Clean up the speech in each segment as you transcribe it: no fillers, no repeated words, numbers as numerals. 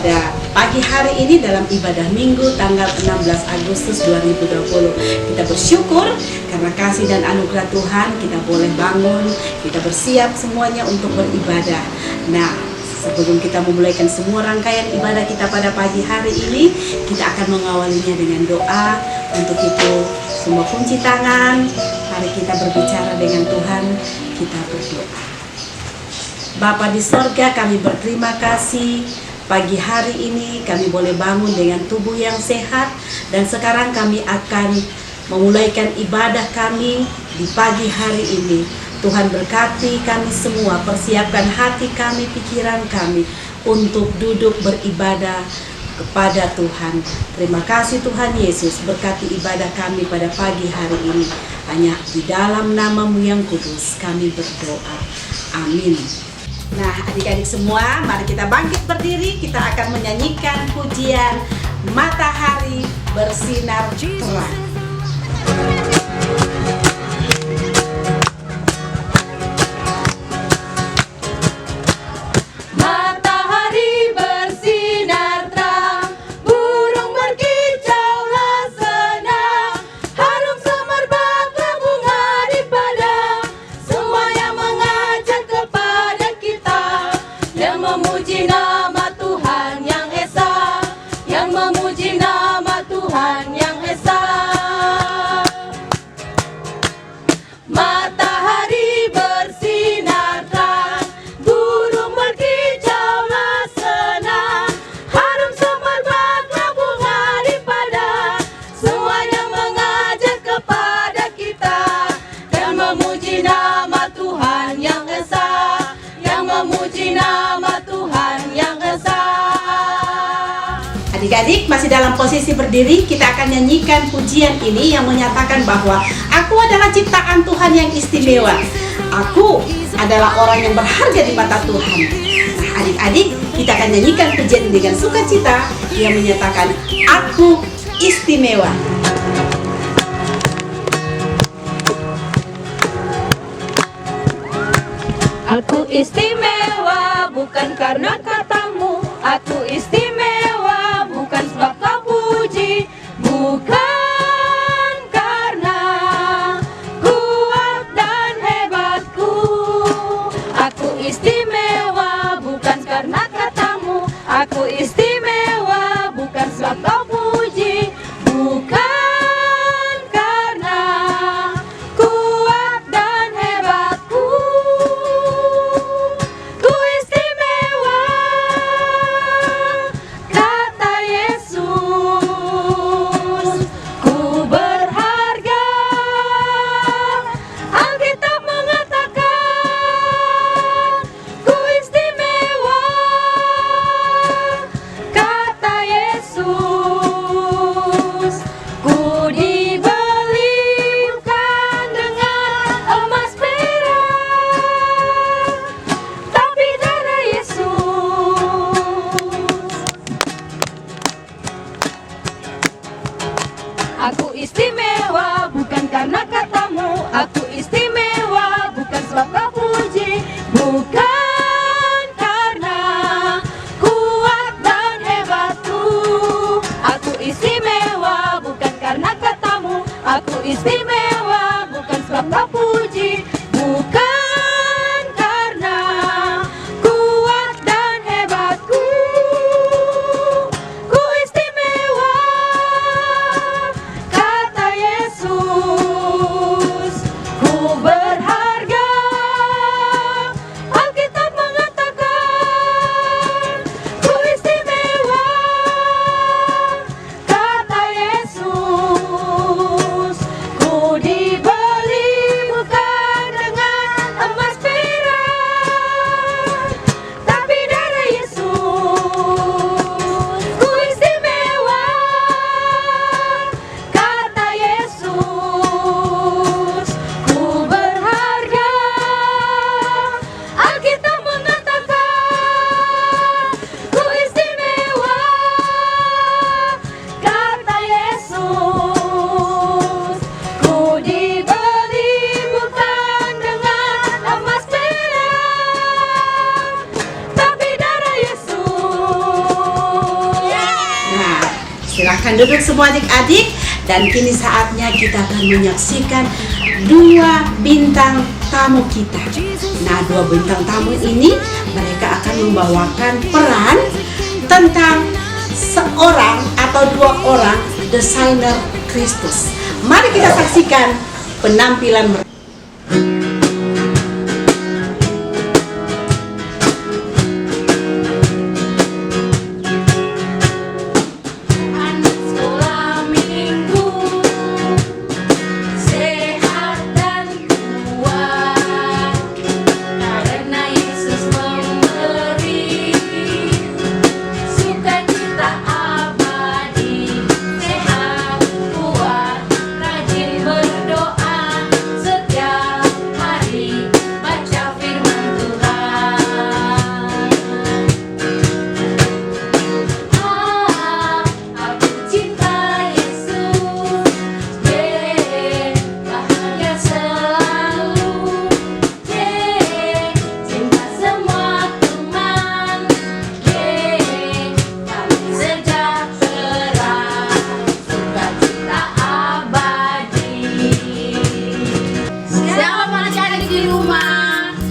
pada pagi hari ini dalam ibadah Minggu tanggal 16 Agustus 2020. Kita bersyukur karena kasih dan anugerah Tuhan kita boleh bangun, kita bersiap semuanya untuk beribadah. Nah, sebelum kita memulaikan semua rangkaian ibadah kita pada pagi hari ini, kita akan mengawalinya dengan doa. Untuk itu, semua kunci tangan, mari kita berbicara dengan Tuhan, kita berdoa. Bapa di sorga, kami berterima kasih. Pagi hari ini kami boleh bangun dengan tubuh yang sehat, dan sekarang kami akan memulaikan ibadah kami di pagi hari ini. Tuhan berkati kami semua, persiapkan hati kami, pikiran kami untuk duduk beribadah kepada Tuhan. Terima kasih Tuhan Yesus, berkati ibadah kami pada pagi hari ini. Hanya di dalam nama-Mu yang kudus kami berdoa. Amin. Nah, adik-adik semua, mari kita bangkit berdiri. Kita akan menyanyikan pujian Matahari Bersinar Terang. Adik-adik masih dalam posisi berdiri, kita akan nyanyikan pujian ini yang menyatakan bahwa aku adalah ciptaan Tuhan yang istimewa. Aku adalah orang yang berharga di mata Tuhan. Nah, adik-adik, kita akan nyanyikan pujian ini dengan sukacita yang menyatakan aku istimewa. Aku istimewa bukan karena katamu, aku istimewa bukan sebab kau puji, bukan karena kuat dan hebatku. Aku istimewa bukan karena katamu, aku istimewa bukan sebab kau puji, bukan karena kuat dan hebatku. Ku istimewa, Silakan duduk semua adik-adik. Dan kini saatnya kita akan menyaksikan dua bintang tamu kita. Nah, dua bintang tamu ini mereka akan membawakan peran tentang seorang atau dua orang desainer Kristus. Mari kita saksikan penampilan mereka.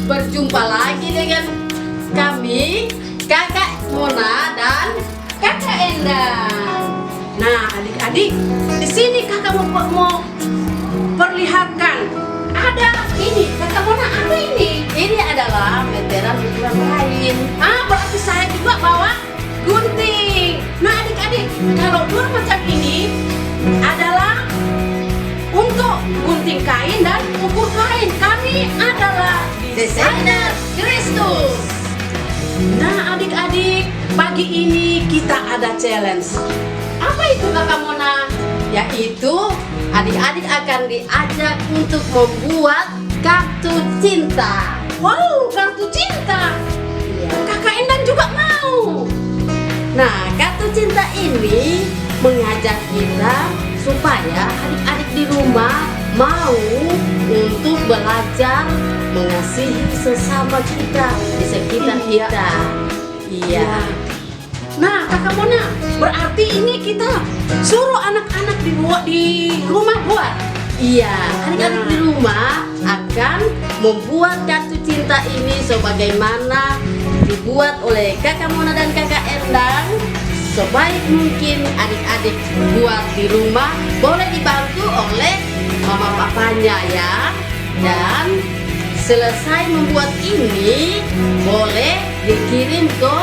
Berjumpa lagi dengan kami, Kakak Mona dan Kakak Endang. Nah, adik-adik, di sini Kakak mau perlihatkan ada ini. Kakak Mona, apa ini? Ini adalah meteran ukuran lain. Berarti saya juga bawa gunting. Nah, adik-adik, kalau dua macam ini adalah untuk gunting kain dan ukur kain. Kami adalah desainer Kristus. Nah, adik-adik, pagi ini kita ada challenge. Apa itu Kakak Mona? Yaitu adik-adik akan diajak untuk membuat kartu cinta. Wow, kartu cinta. Kakak Endang juga mau. Nah, kartu cinta ini mengajak kita supaya adik-adik di rumah mau untuk belajar mengasihi sesama kita di sekitar kita. Iya. Nah, Kakak Mona, berarti ini kita suruh anak-anak di rumah buat. Iya, adik-adik di rumah akan membuat kartu cinta ini sebagaimana dibuat oleh Kakak Mona dan Kakak Endang. Sebaik mungkin adik-adik buat di rumah, boleh dibantu oleh mama papanya ya. Dan selesai membuat ini boleh dikirim ke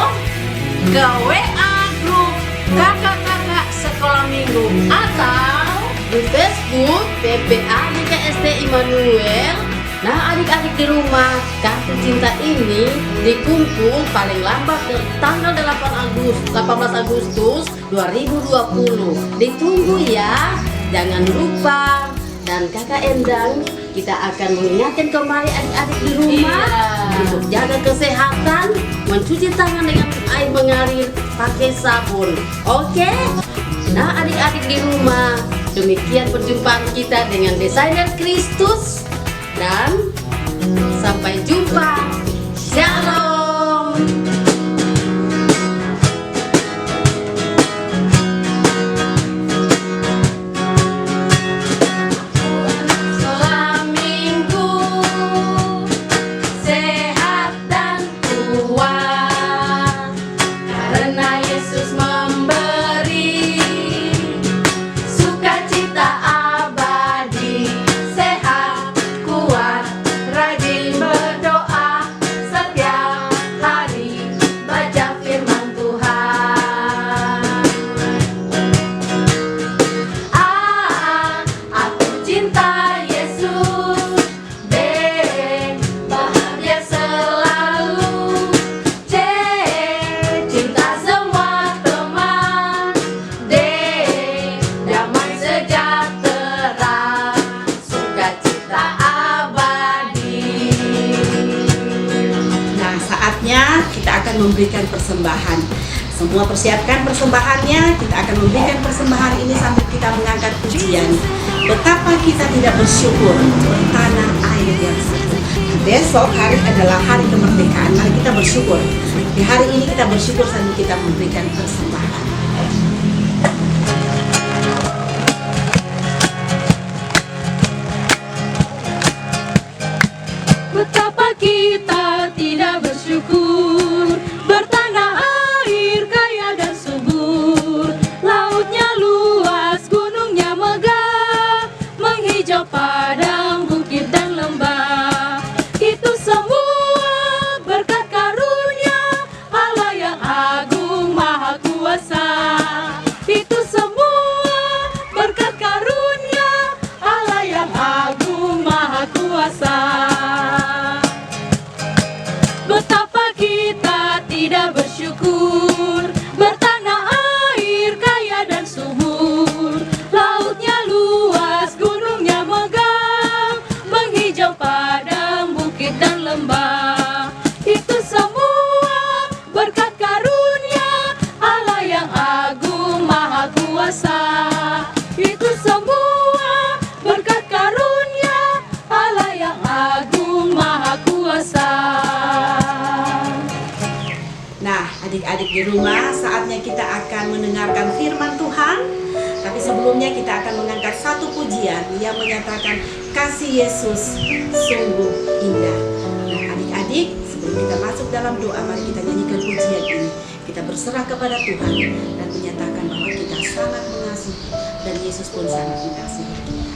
WA grup kakak-kakak sekolah minggu atau di Facebook PPA DKST Immanuel. Nah, adik-adik di rumah, kartu cinta ini dikumpul paling lambat tanggal 18 Agustus 2020. Ditunggu ya, jangan lupa. Dan Kakak Endang, kita akan mengingatkan kembali adik-adik di rumah untuk jaga kesehatan, mencuci tangan dengan air mengalir pakai sabun. Oke? Nah, adik-adik di rumah, demikian perjumpaan kita dengan desainer Kristus. Dan sampai jumpa. Shalom. Sekolah minggu sehat dan kuat karena Yesus memberi sukacita abadi. Sehat, kuat, rajin berdoa setiap hari, baca firman Tuhan. Aku cinta Yesus. B, bahagia selalu. C, cinta semua teman. D, damai sejahtera, sukacita abadi. Nah, saatnya kita akan memberikan persembahan. Semua persiapkan persembahannya. Kita akan memberikan persembahan ini sambil kita mengangkat pujian. Betapa kita tidak bersyukur untuk tanah air yang satu. Besok hari adalah hari kemerdekaan. Mari kita bersyukur. Di hari ini kita bersyukur sambil kita memberikan persembahan. hamba. Itu semua berkat karunia Allah yang agung maha kuasa. Itu semua berkat karunia Allah yang agung maha kuasa. Nah, adik-adik di rumah, saatnya kita akan mendengarkan firman Tuhan. Tapi sebelumnya kita akan mengangkat satu pujian yang menyatakan kasih Yesus sungguh indah. Nah, adik-adik, sebelum kita masuk dalam doa, mari kita nyanyikan pujian ini. Kita berserah kepada Tuhan dan menyatakan bahwa kita sangat mengasihi dan Yesus pun sangat mengasihi kita.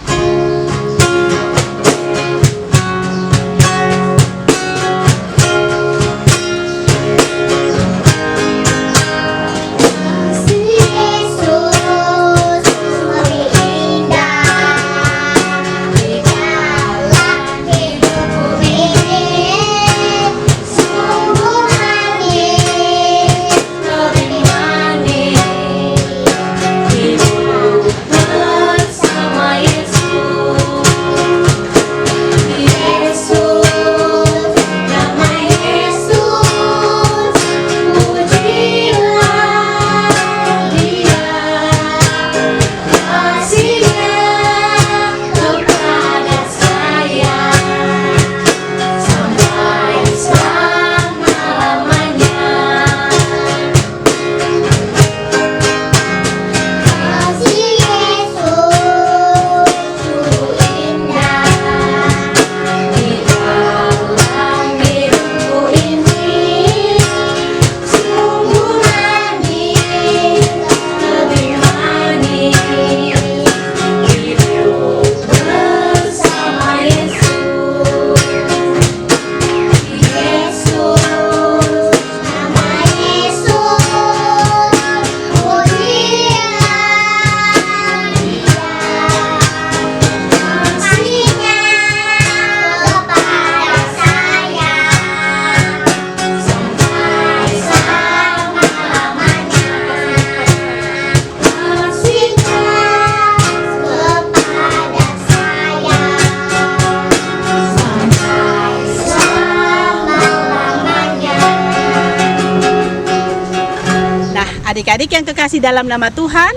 Adik-adik yang kekasih dalam nama Tuhan,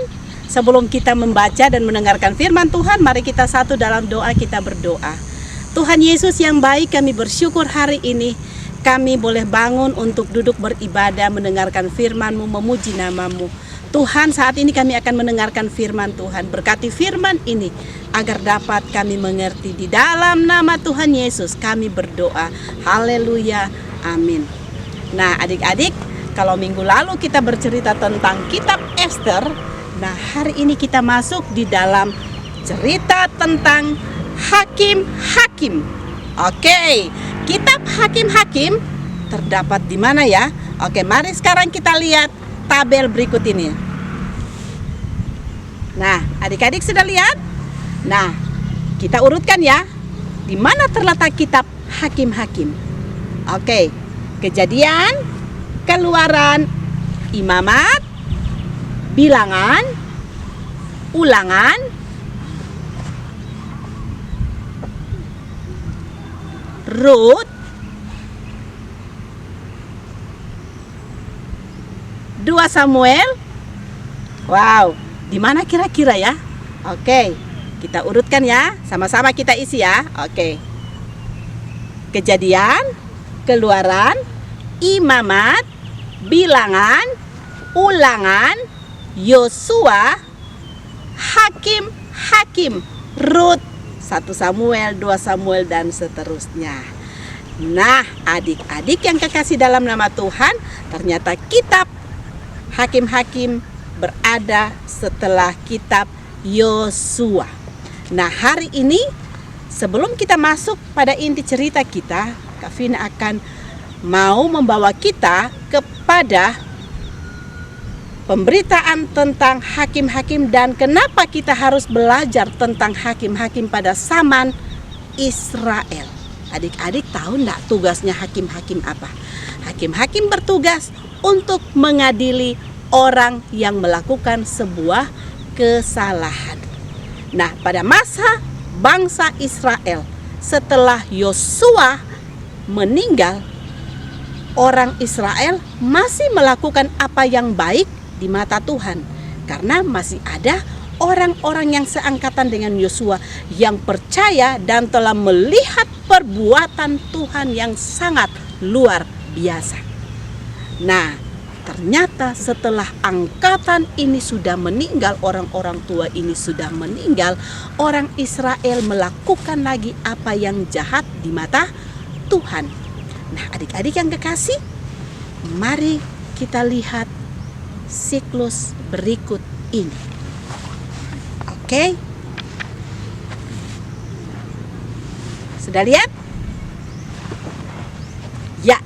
sebelum kita membaca dan mendengarkan firman Tuhan, mari kita satu dalam doa, kita berdoa. Tuhan Yesus yang baik, kami bersyukur hari ini kami boleh bangun untuk duduk beribadah, mendengarkan firman-Mu, memuji nama-Mu. Tuhan, saat ini kami akan mendengarkan firman Tuhan. Berkati firman ini agar dapat kami mengerti. Di dalam nama Tuhan Yesus kami berdoa. Haleluya, amin. Nah, adik-adik, kalau minggu lalu kita bercerita tentang kitab Ester, nah hari ini kita masuk di dalam cerita tentang Hakim-Hakim. Oke, kitab Hakim-Hakim terdapat di mana ya? Oke, mari sekarang kita lihat tabel berikut ini. Nah, adik-adik sudah lihat? Nah, kita urutkan ya. Di mana terletak kitab Hakim-Hakim? Oke, Kejadian, Keluaran, Imamat, Bilangan, Ulangan, Rut, 2 Samuel. Wow, di mana kira-kira ya? Oke, kita urutkan ya, sama-sama kita isi ya. Oke. Kejadian, Keluaran, Imamat, Bilangan, Ulangan, Yosua, Hakim-Hakim, Rut, 1 Samuel, 2 Samuel, dan seterusnya. Nah, adik-adik yang kekasih dalam nama Tuhan, ternyata kitab Hakim-Hakim berada setelah kitab Yosua. Nah, hari ini sebelum kita masuk pada inti cerita kita, Kak Vina akan mau membawa kita kepada pemberitaan tentang hakim-hakim dan kenapa kita harus belajar tentang hakim-hakim pada zaman Israel. Adik-adik tahu enggak tugasnya hakim-hakim apa? Hakim-hakim bertugas untuk mengadili orang yang melakukan sebuah kesalahan. Nah, pada masa bangsa Israel setelah Yosua meninggal, orang Israel masih melakukan apa yang baik di mata Tuhan, karena masih ada orang-orang yang seangkatan dengan Yosua yang percaya dan telah melihat perbuatan Tuhan yang sangat luar biasa. Nah, ternyata setelah angkatan ini sudah meninggal, orang-orang tua ini sudah meninggal, orang Israel melakukan lagi apa yang jahat di mata Tuhan. Nah, adik-adik yang kekasih, mari kita lihat siklus berikut ini. Oke? Sudah lihat? Ya.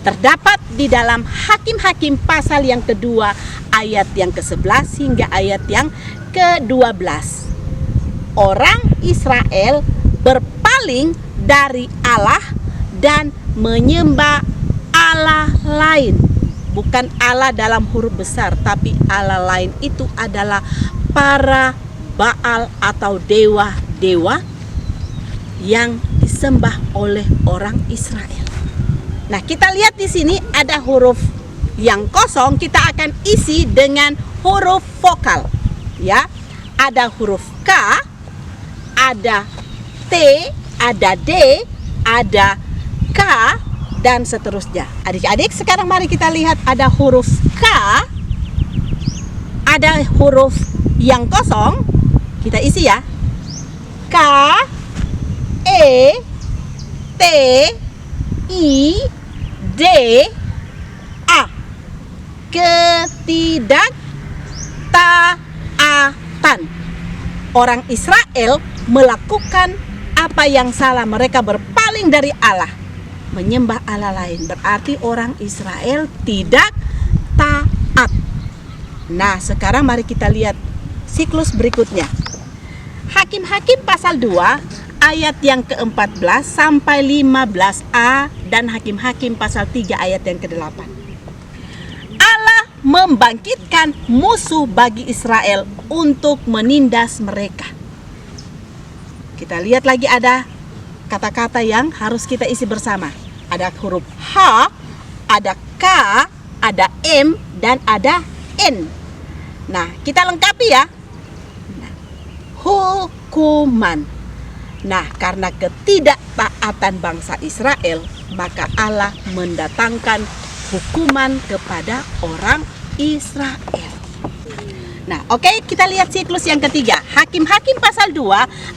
Terdapat di dalam Hakim-Hakim pasal yang kedua, ayat yang ke-11 hingga ayat yang ke-12. Orang Israel berpaling dari Allah dan menyembah Allah lain. Bukan Allah dalam huruf besar, tapi Allah lain itu adalah para Baal atau dewa-dewa yang disembah oleh orang Israel. Nah, kita lihat di sini ada huruf yang kosong, kita akan isi dengan huruf vokal. Ya, ada huruf K, ada T, ada D, ada K, dan seterusnya. Adik-adik, sekarang mari kita lihat ada huruf K, ada huruf yang kosong, kita isi ya. K, E, T, I, D, A. Ketidaktaatan. Orang Israel melakukan apa yang salah, mereka berpaling dari Allah, menyembah Allah lain. Berarti orang Israel tidak taat. Nah, sekarang mari kita lihat siklus berikutnya. Hakim-Hakim pasal 2 ayat yang ke-14 sampai 15a dan Hakim-Hakim pasal 3 ayat yang ke-8. Allah membangkitkan musuh bagi Israel untuk menindas mereka. Kita lihat lagi ada kata-kata yang harus kita isi bersama. Ada huruf H, ada K, ada M, dan ada N. Nah, kita lengkapi ya. Nah, hukuman. Nah, karena ketidaktaatan bangsa Israel, maka Allah mendatangkan hukuman kepada orang Israel. Nah, oke, kita lihat siklus yang ketiga. Hakim-Hakim pasal 2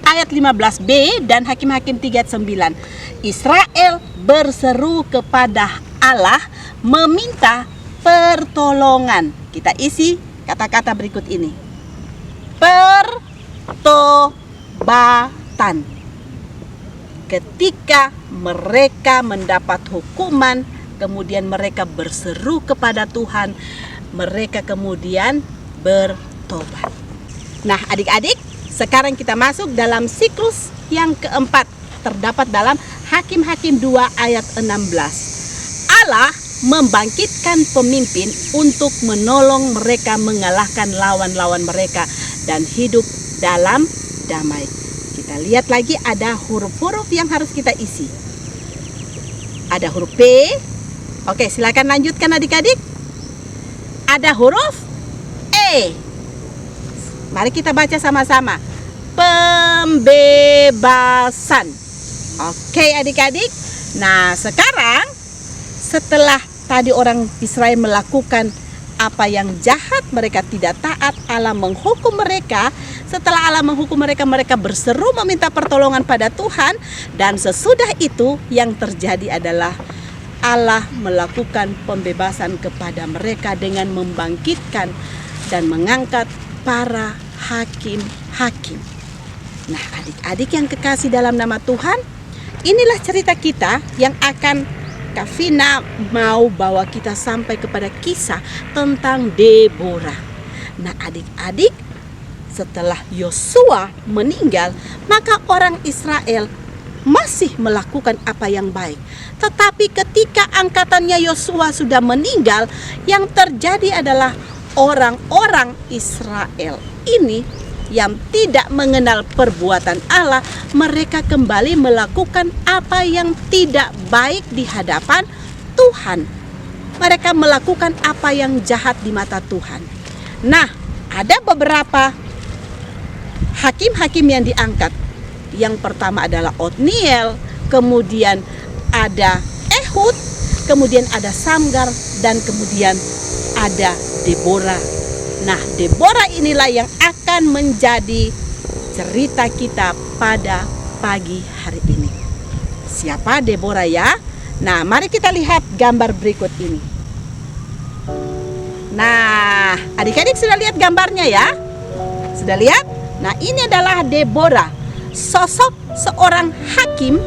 ayat 15b dan Hakim-Hakim 3 ayat 9. Israel berseru kepada Allah meminta pertolongan. Kita isi kata-kata berikut ini. Pertobatan. Ketika mereka mendapat hukuman, kemudian mereka berseru kepada Tuhan, mereka kemudian bertobat. Nah, adik-adik, sekarang kita masuk dalam siklus yang keempat, terdapat dalam Hakim-Hakim 2 ayat 16. Allah membangkitkan pemimpin untuk menolong mereka mengalahkan lawan-lawan mereka dan hidup dalam damai. Kita lihat lagi ada huruf-huruf yang harus kita isi. Ada huruf P. Oke, silakan lanjutkan adik-adik. Ada huruf E. Mari kita baca sama-sama. Pembebasan. Oke, adik-adik. Nah, sekarang setelah tadi orang Israel melakukan apa yang jahat, mereka tidak taat, Allah menghukum mereka. Setelah Allah menghukum mereka, mereka berseru meminta pertolongan pada Tuhan. Dan sesudah itu yang terjadi adalah Allah melakukan pembebasan kepada mereka dengan membangkitkan dan mengangkat para hakim-hakim. Nah, adik-adik yang kekasih dalam nama Tuhan, inilah cerita kita yang akan Kak Vina mau bawa kita sampai kepada kisah tentang Deborah. Nah, adik-adik, setelah Yosua meninggal, maka orang Israel masih melakukan apa yang baik. Tetapi ketika angkatannya Yosua sudah meninggal, yang terjadi adalah orang-orang Israel ini yang tidak mengenal perbuatan Allah, mereka kembali melakukan apa yang tidak baik di hadapan Tuhan. Mereka melakukan apa yang jahat di mata Tuhan. Nah, ada beberapa hakim-hakim yang diangkat. Yang pertama adalah Otniel, kemudian ada Ehud, kemudian ada Samgar, dan kemudian ada Deborah. Nah, Deborah inilah yang akan menjadi cerita kita pada pagi hari ini. Siapa Deborah ya? Nah, mari kita lihat gambar berikut ini. Nah, adik-adik sudah lihat gambarnya ya? Sudah lihat? Nah, ini adalah Deborah, sosok seorang hakim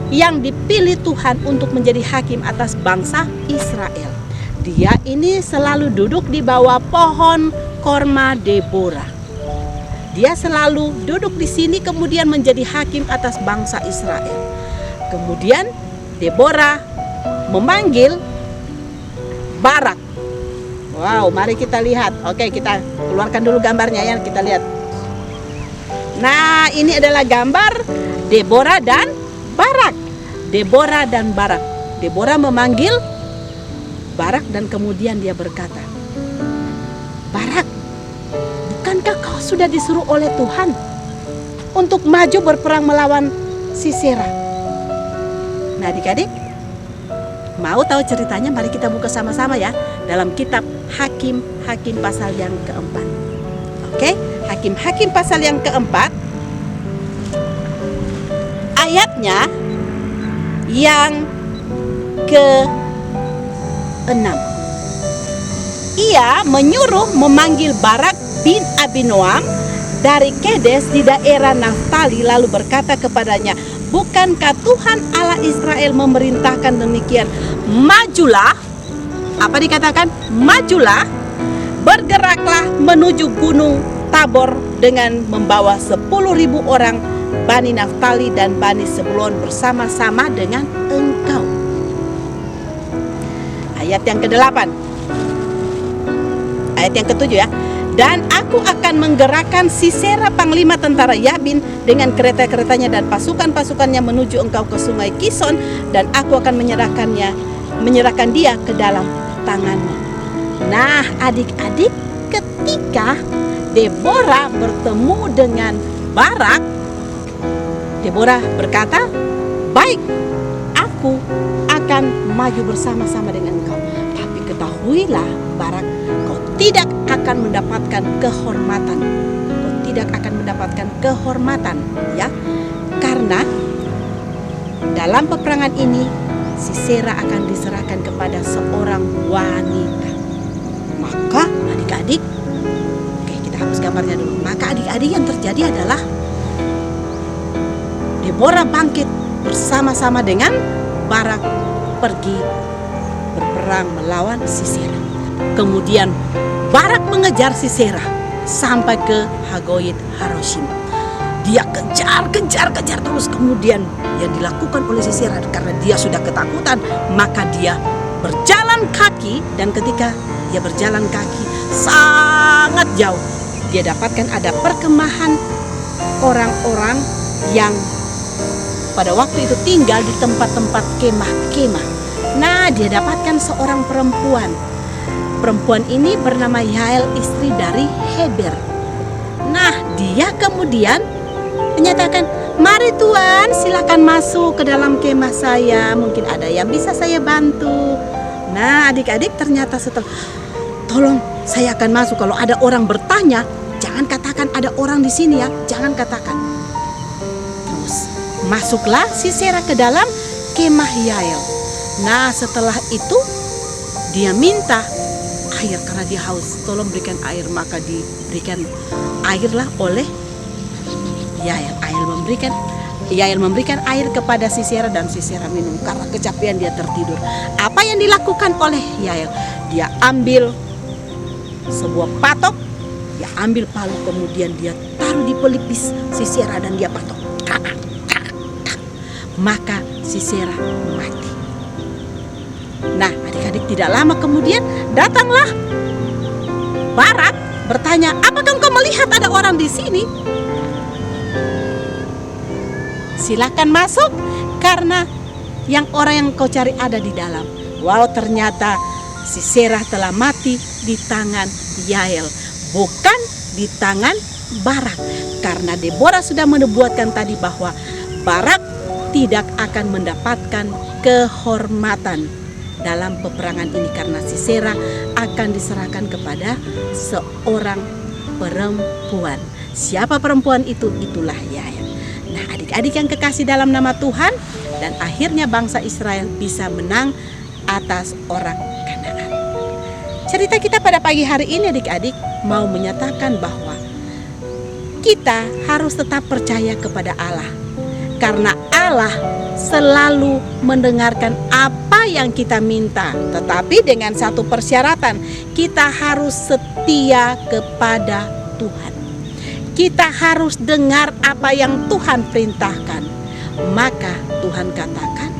yang dipilih Tuhan untuk menjadi hakim atas bangsa Israel. Dia ini selalu duduk di bawah pohon korma Deborah. Dia selalu duduk di sini kemudian menjadi hakim atas bangsa Israel. Kemudian Deborah memanggil Barak. Wow, mari kita lihat. Oke, kita keluarkan dulu gambarnya ya, kita lihat. Nah, ini adalah gambar Deborah dan Barak. Deborah dan Barak. Deborah memanggil Barak dan kemudian dia berkata, Barak, bukankah kau sudah disuruh oleh Tuhan untuk maju berperang melawan Sisera? Nah, adik-adik, mau tahu ceritanya? Mari kita buka sama-sama ya dalam kitab Hakim-Hakim pasal yang keempat. Oke, Hakim-Hakim pasal yang keempat, ayatnya yang ke-6. Ia menyuruh memanggil Barak bin Abinoam dari Kedes di daerah Naftali, lalu berkata kepadanya, bukankah Tuhan Allah Israel memerintahkan demikian? Majulah, apa dikatakan? Majulah, bergeraklah menuju gunung Tabor dengan membawa 10.000 orang Bani Naftali dan Bani Sebulon bersama-sama dengan engkau. Ayat yang ke-8. Ayat yang ke-7 ya. Dan aku akan menggerakkan Sisera panglima tentara Yabin dengan kereta-keretanya dan pasukan-pasukannya menuju engkau ke sungai Kison, dan aku akan menyerahkan dia ke dalam tanganmu. Nah, adik-adik, ketika Deborah bertemu dengan Barak, Deborah berkata, baik, aku akan maju bersama-sama dengan engkau. Tapi ketahuilah Barak, kau tidak akan mendapatkan kehormatan. Kau tidak akan mendapatkan kehormatan, ya. Karena dalam peperangan ini Sisera akan diserahkan kepada seorang wanita. Maka adik-adik, oke, kita hapus gambarnya dulu. Maka adik-adik, yang terjadi adalah Deborah bangkit bersama-sama dengan Barak pergi berperang melawan Sisera. Kemudian Barak mengejar Sisera sampai ke Hagoyit Haroshim. Dia kejar terus. Kemudian yang dilakukan oleh Sisera, karena dia sudah ketakutan, maka dia berjalan kaki. Dan ketika dia berjalan kaki sangat jauh, dia dapatkan ada perkemahan orang-orang yang pada waktu itu tinggal di tempat-tempat kemah-kemah. Nah, dia dapatkan seorang perempuan. Perempuan ini bernama Yael, istri dari Heber. Nah, dia kemudian menyatakan, mari Tuan, silakan masuk ke dalam kemah saya. Mungkin ada yang bisa saya bantu. Nah, adik-adik, ternyata setelah, tolong, saya akan masuk. Kalau ada orang bertanya, jangan katakan ada orang di sini ya. Jangan katakan. Masuklah Sisera ke dalam kemah Yael. Nah, setelah itu dia minta air karena dia haus. Tolong berikan air. Maka diberikan airlah oleh Yael. Yael memberikan air kepada Sisera dan Sisera minum. Karena kecapean dia tertidur. Apa yang dilakukan oleh Yael? Dia ambil sebuah patok, dia ambil palu, kemudian dia taruh di pelipis Sisera dan dia patok. Maka Sisera mati. Nah, adik-adik, tidak lama kemudian datanglah Barak bertanya, apakah engkau melihat ada orang di sini? Silakan masuk, karena yang orang yang kau cari ada di dalam. Wow, ternyata Sisera telah mati di tangan Yael, bukan di tangan Barak. Karena Deborah sudah menubuatkan tadi bahwa Barak tidak akan mendapatkan kehormatan dalam peperangan ini, karena Sisera akan diserahkan kepada seorang perempuan. Siapa perempuan itu? Itulah Yael. Nah, adik-adik yang kekasih dalam nama Tuhan, dan akhirnya bangsa Israel bisa menang atas orang Kanaan. Cerita kita pada pagi hari ini adik-adik mau menyatakan bahwa kita harus tetap percaya kepada Allah, karena Allah selalu mendengarkan apa yang kita minta. Tetapi dengan satu persyaratan, kita harus setia kepada Tuhan. Kita harus dengar apa yang Tuhan perintahkan. Maka Tuhan katakan,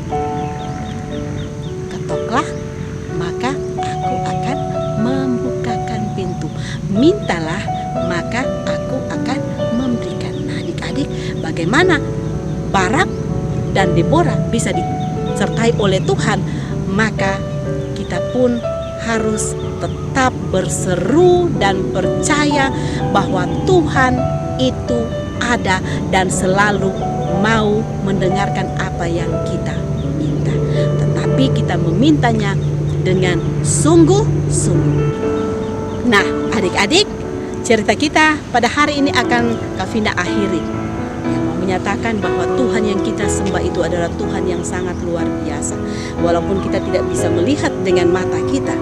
ketoklah, maka aku akan membukakan pintu. Mintalah, maka aku akan memberikan. Nah, adik-adik, bagaimana Barak dan Deborah bisa disertai oleh Tuhan? Maka kita pun harus tetap berseru dan percaya bahwa Tuhan itu ada dan selalu mau mendengarkan apa yang kita minta. Tetapi kita memintanya dengan sungguh-sungguh. Nah, adik-adik, cerita kita pada hari ini akan Kak Vinda akhiri, yang mau menyatakan bahwa Tuhan yang kita sembah itu adalah Tuhan yang sangat luar biasa. Walaupun kita tidak bisa melihat dengan mata kita,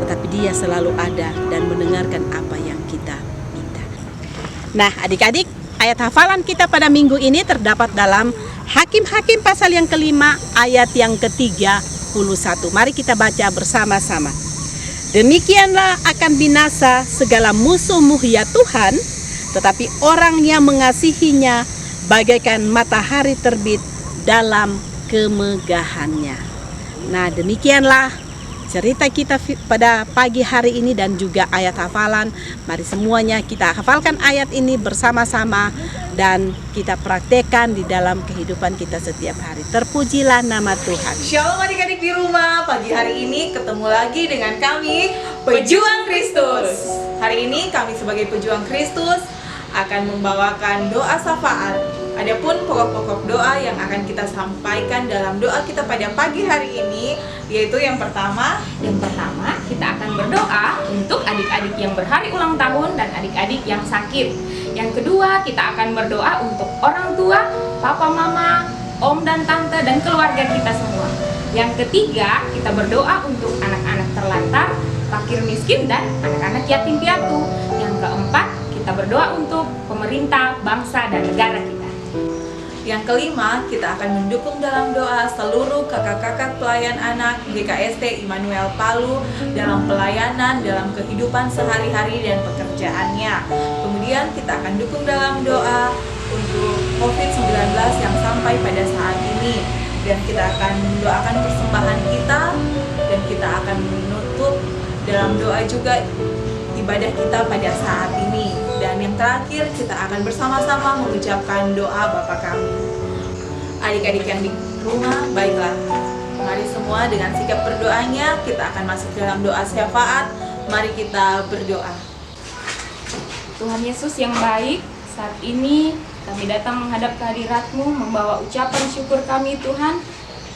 tetapi Dia selalu ada dan mendengarkan apa yang kita minta. Nah, adik-adik, ayat hafalan kita pada minggu ini terdapat dalam Hakim-Hakim pasal yang kelima ayat yang ke-31. Mari kita baca bersama-sama. Demikianlah akan binasa segala musuh-musuh ya Tuhan, tetapi orang yang mengasihinya bagaikan matahari terbit dalam kemegahannya. Nah, demikianlah cerita kita pada pagi hari ini dan juga ayat hafalan. Mari semuanya kita hafalkan ayat ini bersama-sama dan kita praktekkan di dalam kehidupan kita setiap hari. Terpujilah nama Tuhan. Shalom adik-adik di rumah. Pagi hari ini ketemu lagi dengan kami, Pejuang Kristus. Hari ini kami sebagai Pejuang Kristus akan membawakan doa syafaat. Adapun pokok-pokok doa yang akan kita sampaikan dalam doa kita pada pagi hari ini, yaitu yang pertama kita akan berdoa untuk adik-adik yang berhari ulang tahun dan adik-adik yang sakit. Yang kedua, kita akan berdoa untuk orang tua, papa, mama, om dan tante dan keluarga kita semua. Yang ketiga, kita berdoa untuk anak-anak terlantar, fakir miskin dan anak-anak yatim piatu. Yang keempat, kita berdoa untuk pemerintah, bangsa dan negara kita. Yang kelima, kita akan mendukung dalam doa seluruh kakak-kakak pelayan anak GKST Immanuel Palu dalam pelayanan, dalam kehidupan sehari-hari dan pekerjaannya. Kemudian kita akan dukung dalam doa untuk COVID-19 yang sampai pada saat ini. Dan kita akan mendoakan persembahan kita dan kita akan menutup dalam doa juga ibadah kita pada saat ini. Dan yang terakhir, kita akan bersama-sama mengucapkan doa Bapa kami. Adik-adik yang di rumah, baiklah, mari semua dengan sikap berdoanya kita akan masuk dalam doa syafaat. Mari kita berdoa. Tuhan Yesus yang baik, saat ini kami datang menghadap kehadirat-Mu membawa ucapan syukur kami Tuhan.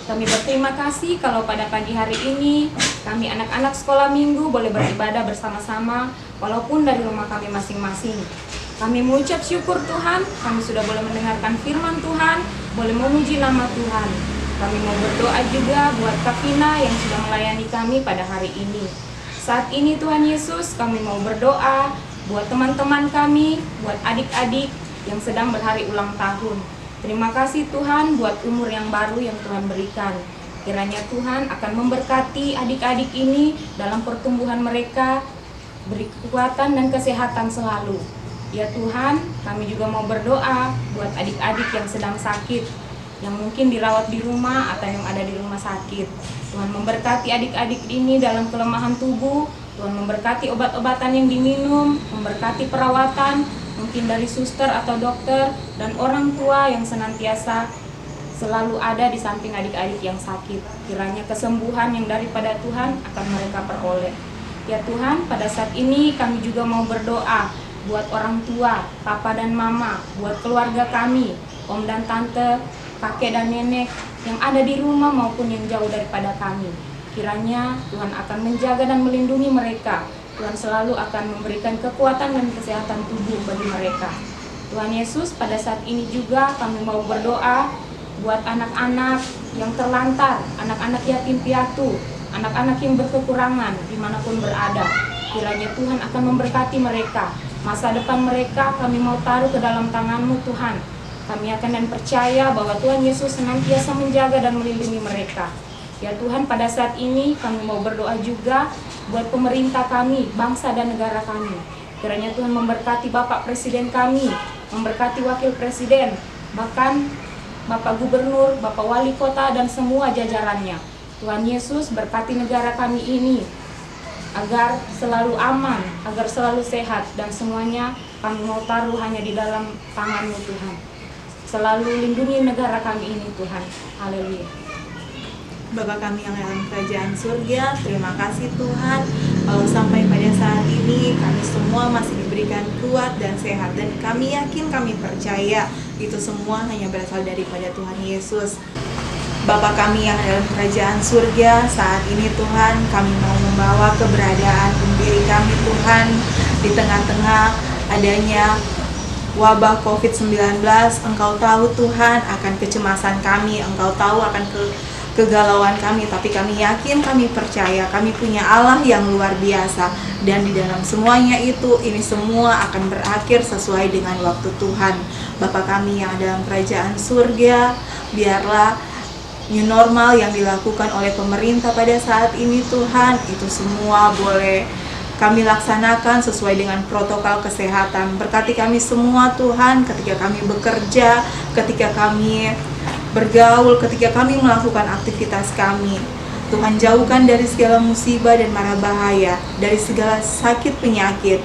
Kami berterima kasih kalau pada pagi hari ini kami anak-anak sekolah minggu boleh beribadah bersama-sama walaupun dari rumah kami masing-masing. Kami mengucap syukur Tuhan, kami sudah boleh mendengarkan firman Tuhan, boleh memuji nama Tuhan. Kami mau berdoa juga buat Kak Vina yang sudah melayani kami pada hari ini. Saat ini Tuhan Yesus, kami mau berdoa buat teman-teman kami, buat adik-adik yang sedang berhari ulang tahun. Terima kasih Tuhan buat umur yang baru yang Tuhan berikan. Kiranya Tuhan akan memberkati adik-adik ini dalam pertumbuhan mereka, beri kekuatan dan kesehatan selalu. Ya Tuhan, kami juga mau berdoa buat adik-adik yang sedang sakit, yang mungkin dirawat di rumah atau yang ada di rumah sakit. Tuhan memberkati adik-adik ini dalam kelemahan tubuh, Tuhan memberkati obat-obatan yang diminum, memberkati perawatan, mungkin dari suster atau dokter, dan orang tua yang senantiasa selalu ada di samping adik-adik yang sakit. Kiranya kesembuhan yang daripada Tuhan akan mereka peroleh. Ya Tuhan, pada saat ini kami juga mau berdoa buat orang tua, papa dan mama, buat keluarga kami, om dan tante, kakek dan nenek yang ada di rumah maupun yang jauh daripada kami. Kiranya Tuhan akan menjaga dan melindungi mereka. Tuhan selalu akan memberikan kekuatan dan kesehatan tubuh bagi mereka. Tuhan Yesus, pada saat ini juga kami mau berdoa buat anak-anak yang terlantar, anak-anak yatim piatu, anak-anak yang berkekurangan dimanapun berada. Kiranya Tuhan akan memberkati mereka. Masa depan mereka kami mau taruh ke dalam tangan-Mu Tuhan. Kami akan dan percaya bahwa Tuhan Yesus senantiasa menjaga dan melindungi mereka. Ya Tuhan, pada saat ini kami mau berdoa juga buat pemerintah kami, bangsa dan negara kami. Kiranya Tuhan memberkati Bapak Presiden kami, memberkati Wakil Presiden, bahkan Bapak Gubernur, Bapak Wali Kota dan semua jajarannya. Tuhan Yesus berkati negara kami ini agar selalu aman, agar selalu sehat, dan semuanya kami mau taruh hanya di dalam tangan-Mu Tuhan. Selalu lindungi negara kami ini Tuhan. Haleluya. Bapa kami yang dalam kerajaan surga, terima kasih Tuhan kalau sampai pada saat ini kami semua masih diberikan kuat dan sehat, dan kami yakin, kami percaya itu semua hanya berasal daripada Tuhan Yesus. Bapa kami yang dalam kerajaan surga, saat ini Tuhan kami mau membawa keberadaan diri kami Tuhan di tengah-tengah adanya wabah COVID-19. Engkau tahu Tuhan akan kecemasan kami, Engkau tahu akan kegalauan kami, tapi kami yakin, kami percaya, kami punya Allah yang luar biasa, dan di dalam semuanya itu, ini semua akan berakhir sesuai dengan waktu Tuhan. Bapa kami yang dalam kerajaan surga, biarlah new normal yang dilakukan oleh pemerintah pada saat ini Tuhan, itu semua boleh kami laksanakan sesuai dengan protokol kesehatan. Berkati kami semua Tuhan, ketika kami bekerja, ketika kami bergaul, ketika kami melakukan aktivitas kami. Tuhan, jauhkan dari segala musibah dan mara bahaya, dari segala sakit penyakit.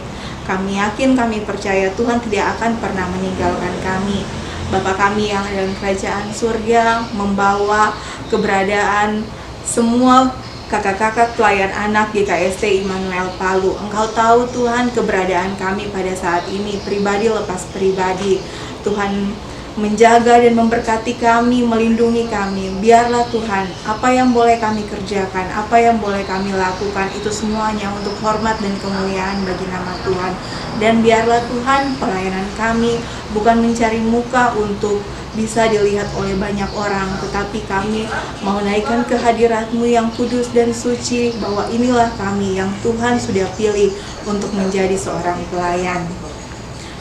Kami yakin, kami percaya Tuhan tidak akan pernah meninggalkan kami. Bapa kami yang dalam kerajaan surga, membawa keberadaan semua kakak-kakak pelayan anak GKST Immanuel Palu. Engkau tahu Tuhan keberadaan kami pada saat ini, pribadi lepas pribadi. Tuhan menjaga dan memberkati kami, melindungi kami. Biarlah Tuhan, apa yang boleh kami kerjakan, apa yang boleh kami lakukan, itu semuanya untuk hormat dan kemuliaan bagi nama Tuhan. Dan biarlah Tuhan, pelayanan kami bukan mencari muka untuk bisa dilihat oleh banyak orang, tetapi kami mau naikkan kehadirat-Mu yang kudus dan suci, bahwa inilah kami yang Tuhan sudah pilih untuk menjadi seorang pelayan.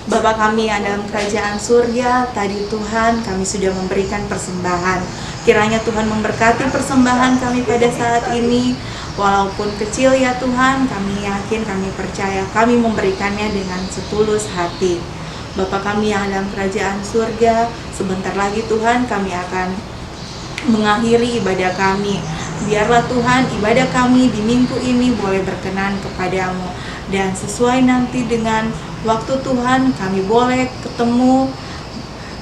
Bapa kami yang dalam kerajaan surga, tadi Tuhan kami sudah memberikan persembahan. Kiranya Tuhan memberkati persembahan kami pada saat ini. Walaupun kecil ya Tuhan, kami yakin, kami percaya, kami memberikannya dengan setulus hati. Bapa kami yang dalam kerajaan surga, sebentar lagi Tuhan kami akan mengakhiri ibadah kami. Biarlah Tuhan ibadah kami di minggu ini boleh berkenan kepadamu, dan sesuai nanti dengan waktu Tuhan kami boleh ketemu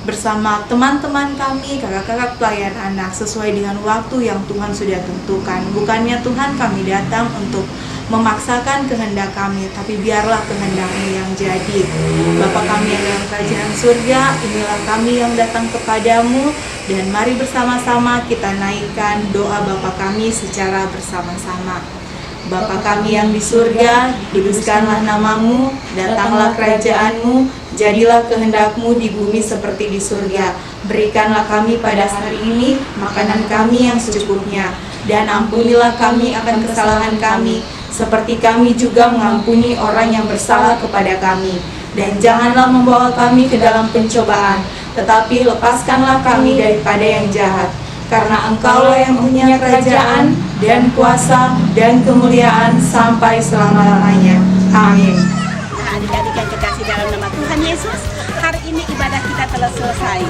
bersama teman-teman kami, kakak-kakak pelayan anak, sesuai dengan waktu yang Tuhan sudah tentukan. Bukannya Tuhan kami datang untuk memaksakan kehendak kami, tapi biarlah kehendak-Mu yang jadi. Bapa kami yang dalam kerajaan surga, inilah kami yang datang kepadamu, dan mari bersama-sama kita naikkan doa Bapa kami secara bersama-sama. Bapa kami yang di surga, dikuduskanlah nama-Mu, datanglah kerajaan-Mu, jadilah kehendak-Mu di bumi seperti di surga. Berikanlah kami pada hari ini makanan kami yang secukupnya, dan ampunilah kami akan kesalahan kami, seperti kami juga mengampuni orang yang bersalah kepada kami. Dan janganlah membawa kami ke dalam pencobaan, tetapi lepaskanlah kami daripada yang jahat. Karena Engkaulah yang punya kerajaan dan kuasa dan kemuliaan sampai selama-lamanya. Amin. Nah, adik-adik yang kekasih dalam nama Tuhan Yesus, hari ini ibadah kita telah selesai.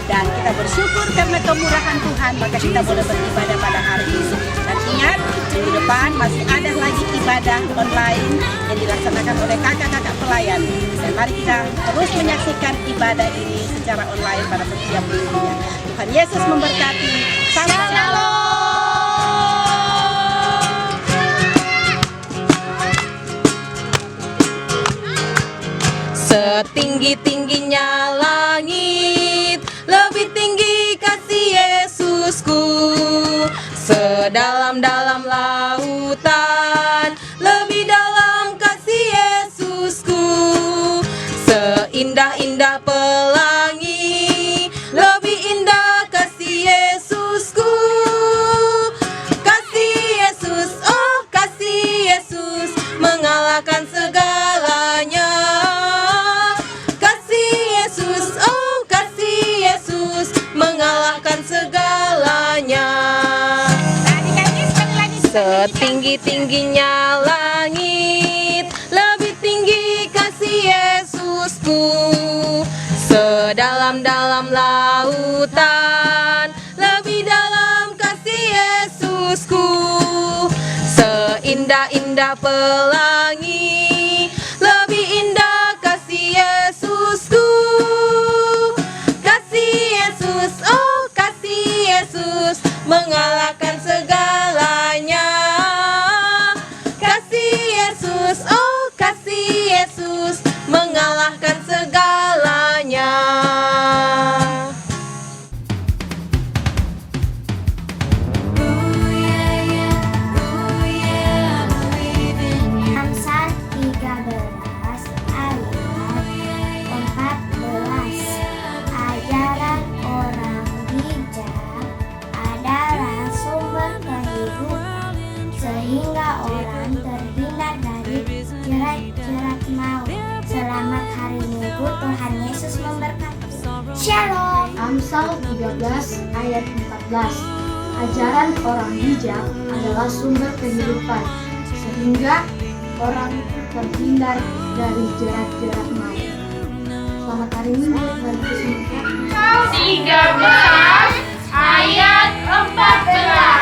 Dan kita bersyukur karena kemurahan Tuhan, maka kita boleh beribadah pada hari ini. Dan ingat, Minggu depan masih ada lagi ibadah online yang dilaksanakan oleh kakak-kakak pelayan. Dan mari kita terus menyaksikan ibadah ini secara online pada setiap minggunya. Tuhan Yesus memberkati. Shalom. Setinggi-tingginya langit, lebih tinggi kasih Yesusku. Sedalam-dalam lautan, lebih dalam kasih Yesusku. Seindah-indah pelangi, lebih indah kasih Yesusku. Kasih Yesus, oh kasih Yesus, mengalahkan segalanya. Kasih Yesus, oh kasih Yesus, mengalahkan segalanya. Setinggi-tingginya langit, lebih tinggi kasih Yesusku. Sedalam-dalam lautan, lebih dalam kasih Yesusku. Seindah-indah pelangi, lebih indah kasih Yesusku. Kasih Yesus, oh kasih Yesus, mengalahkan segalanya. Kasih Yesus, oh kasih Yesus, mengalahkan segalanya. Amsal 13 ayat 14. Ajaran orang bijak adalah sumber kehidupan, sehingga orang terhindar dari jerat-jerat maut. Selamat hari Minggu, Tuhan Yesus memberkati. Shalom. Amsal 13 ayat 14. Ajaran orang bijak adalah sumber kehidupan, sehingga orang terhindar dari jerat-jerat maut. Selamat hari Minggu, Tuhan Yesus memberkati. 13 ayat 14.